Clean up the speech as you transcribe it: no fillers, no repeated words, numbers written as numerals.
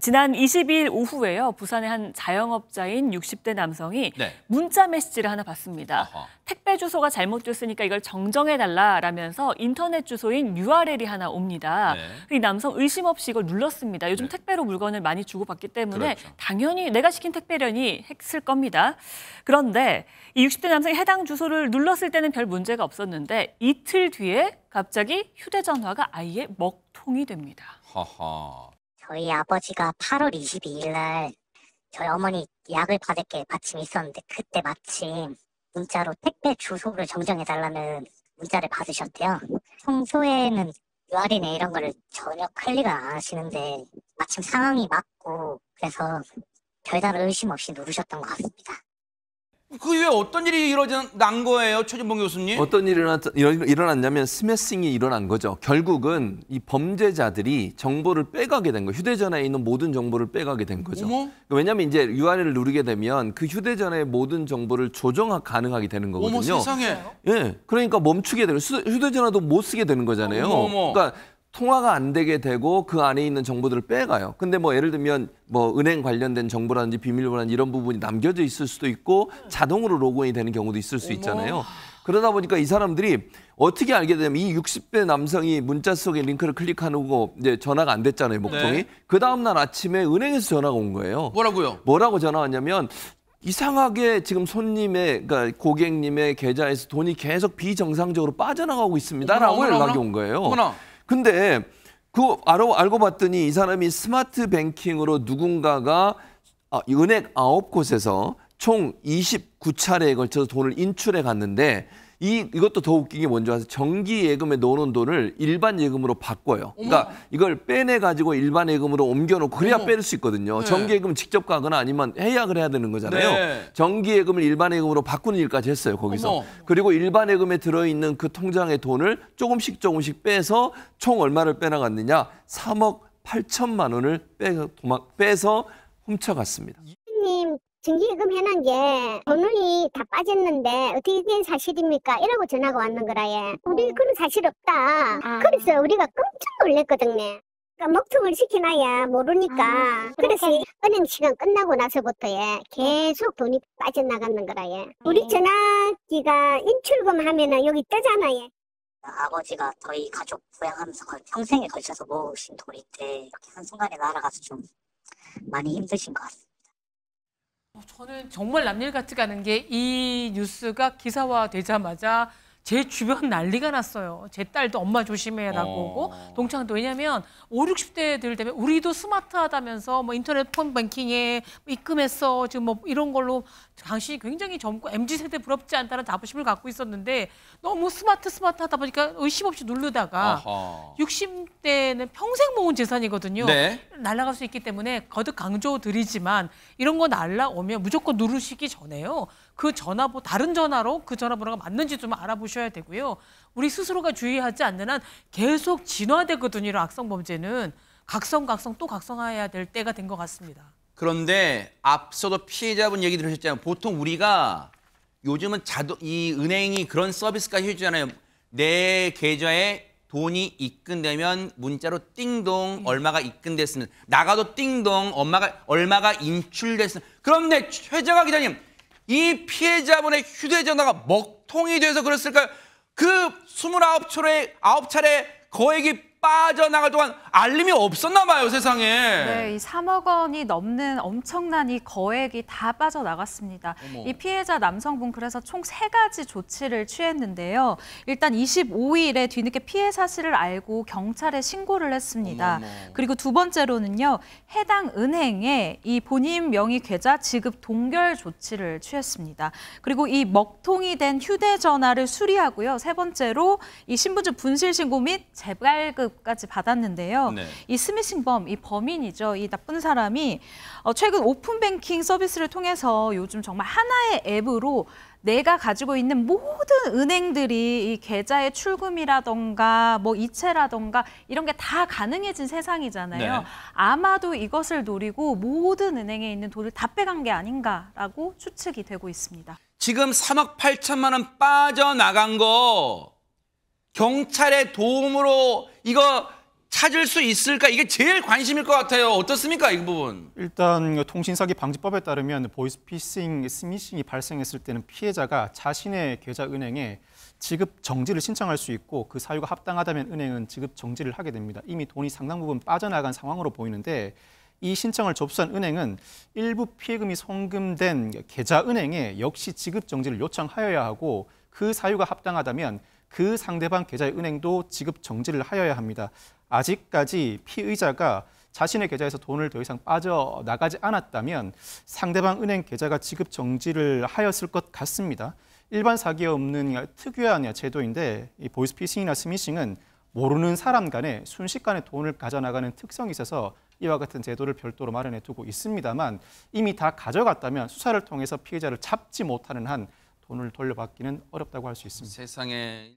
지난 22일 오후에요. 부산의 한 자영업자인 60대 남성이 문자 메시지를 하나 받습니다. 택배 주소가 잘못됐으니까 이걸 정정해달라라면서 인터넷 주소인 URL이 하나 옵니다. 이 남성 의심 없이 이걸 눌렀습니다. 요즘 택배로 물건을 많이 주고받기 때문에 당연히 내가 시킨 택배려니 했을 겁니다. 그런데 이 60대 남성이 해당 주소를 눌렀을 때는 별 문제가 없었는데 이틀 뒤에 갑자기 휴대전화가 아예 먹통이 됩니다. 저희 아버지가 8월 22일 날 저희 어머니 약을 받을 게 마침 있었는데 그때 마침 문자로 택배 주소를 정정해달라는 문자를 받으셨대요. 평소에는 URL이나 이런 거를 전혀 클릭을 안 하시는데 마침 상황이 맞고 그래서 별다른 의심 없이 누르셨던 것 같습니다. 그 이후에 어떤 일이 일어난 거예요, 최진봉 교수님? 어떤 일이 일어났냐면 스매싱이 일어난 거죠. 결국은 이 범죄자들이 정보를 빼가게 된 거예요. 휴대전화에 있는 모든 정보를 빼가게 된 거죠. 왜냐하면 이제 URL을 누르게 되면 그 휴대전화의 모든 정보를 조정 가능하게 되는 거거든요. 어머 세상에. 예, 그러니까 멈추게 되는 휴대전화도 못 쓰게 되는 거잖아요. 그러니까 통화가 안 되게 되고 그 안에 있는 정보들을 빼가요. 근데 뭐 예를 들면 뭐 은행 관련된 정보라든지 비밀번호라든지 이런 부분이 남겨져 있을 수도 있고 자동으로 로그인이 되는 경우도 있을 수 있잖아요. 그러다 보니까 이 사람들이 어떻게 알게 되면 이 60대 남성이 문자 속에 링크를 클릭하고 이제 전화가 안 됐잖아요, 목통이. 그 다음 날 아침에 은행에서 전화가 온 거예요. 뭐라고요? 뭐라고 전화 왔냐면 이상하게 지금 손님의, 그러니까 고객님의 계좌에서 돈이 계속 비정상적으로 빠져나가고 있습니다라고 연락이 온 거예요. 근데 그 알고 봤더니 이 사람이 스마트 뱅킹으로 누군가가 은행 9곳에서 총 29차례에 걸쳐서 돈을 인출해 갔는데 이것도 더 웃긴 게 뭔지 아세요? 정기 예금에 넣어놓은 돈을 일반 예금으로 바꿔요. 그러니까 이걸 빼내가지고 일반 예금으로 옮겨놓고 그래야 뺄 수 있거든요. 정기 예금 직접 가거나 아니면 해약을 해야 되는 거잖아요. 정기 예금을 일반 예금으로 바꾸는 일까지 했어요, 거기서. 그리고 일반 예금에 들어있는 그 통장의 돈을 조금씩 빼서 총 얼마를 빼나갔느냐? 3억 8천만 원을 빼서 훔쳐갔습니다. 정기예금 해놓은 게 돈이 다 빠졌는데 어떻게 된 사실입니까? 이러고 전화가 왔는 거라. 우리 그런 사실 없다. 그래서 우리가 깜짝 놀랐거든요. 그러니까 먹통을 시켜놔야 모르니까. 그래서 은행 시간 끝나고 나서부터 계속 돈이 빠져나가는 거라. 우리 전화기가 인출금 하면은 여기 뜨잖아요. 아버지가 저희 가족 부양하면서 거의 평생에 걸쳐서 모으신 돈인데 이렇게 한순간에 날아가서 좀 많이 힘드신 것 같습니다. 저는 정말 남일 같지가 않은 게 이 뉴스가 기사화되자마자 제 주변 난리가 났어요. 제 딸도 엄마 조심해라고 오고 동창도. 왜냐면 5, 60대들 되면 우리도 스마트하다면서 뭐 인터넷 폰 뱅킹에 입금했어 지금 뭐 이런 걸로 당신이 굉장히 젊고 MZ세대 부럽지 않다는 자부심을 갖고 있었는데 너무 스마트하다 보니까 의심 없이 누르다가 60대는 평생 모은 재산이거든요. 날아갈 수 있기 때문에 거듭 강조드리지만 이런 거 날아오면 무조건 누르시기 전에요. 그 전화번호, 다른 전화로 그 전화번호가 맞는지 좀 알아보셔야 되고요. 우리 스스로가 주의하지 않는 한 계속 진화되거든요. 악성 범죄는. 각성 또 각성해야 될 때가 된 것 같습니다. 그런데 앞서도 피해자분 얘기 들으셨잖아요. 보통 우리가 요즘은 이 은행이 그런 서비스까지 해주잖아요. 내 계좌에 돈이 입금되면 문자로 띵동 얼마가 입금됐으면 나가도 띵동 얼마가 인출됐으면. 그런데 최정아 기자님, 이 피해자분의 휴대전화가 먹통이 돼서 그랬을까요? 그 29차례 거액이 빠져나갈 동안 알림이 없었나 봐요, 세상에. 네, 이 3억 원이 넘는 엄청난 이 거액이 다 빠져나갔습니다. 이 피해자 남성분 그래서 총 3가지 조치를 취했는데요. 일단 25일에 뒤늦게 피해 사실을 알고 경찰에 신고를 했습니다. 그리고 두 번째로는요. 해당 은행에 이 본인 명의 계좌 지급 동결 조치를 취했습니다. 그리고 이 먹통이 된 휴대전화를 수리하고요. 세 번째로 이 신분증 분실 신고 및 재발급 까지 받았는데요. 이 스미싱범, 이 범인이죠. 이 나쁜 사람이 최근 오픈뱅킹 서비스를 통해서 요즘 정말 하나의 앱으로 내가 가지고 있는 모든 은행들이 이 계좌의 출금이라던가 뭐 이체라던가 이런 게 다 가능해진 세상이잖아요. 아마도 이것을 노리고 모든 은행에 있는 돈을 다 빼간 게 아닌가라고 추측이 되고 있습니다. 지금 3억 8천만 원 빠져나간 거 경찰의 도움으로 이거 찾을 수 있을까? 이게 제일 관심일 것 같아요. 어떻습니까? 이 부분. 일단 통신사기 방지법에 따르면 보이스피싱, 스미싱이 발생했을 때는 피해자가 자신의 계좌 은행에 지급 정지를 신청할 수 있고 그 사유가 합당하다면 은행은 지급 정지를 하게 됩니다. 이미 돈이 상당 부분 빠져나간 상황으로 보이는데 이 신청을 접수한 은행은 일부 피해금이 송금된 계좌 은행에 역시 지급 정지를 요청하여야 하고 그 사유가 합당하다면 그 상대방 계좌의 은행도 지급 정지를 하여야 합니다. 아직까지 피의자가 자신의 계좌에서 돈을 더 이상 빠져나가지 않았다면 상대방 은행 계좌가 지급 정지를 하였을 것 같습니다. 일반 사기에 없는 특유한 제도인데 이 보이스피싱이나 스미싱은 모르는 사람 간에 순식간에 돈을 가져나가는 특성이 있어서 이와 같은 제도를 별도로 마련해 두고 있습니다만 이미 다 가져갔다면 수사를 통해서 피해자를 잡지 못하는 한 돈을 돌려받기는 어렵다고 할 수 있습니다. 세상에.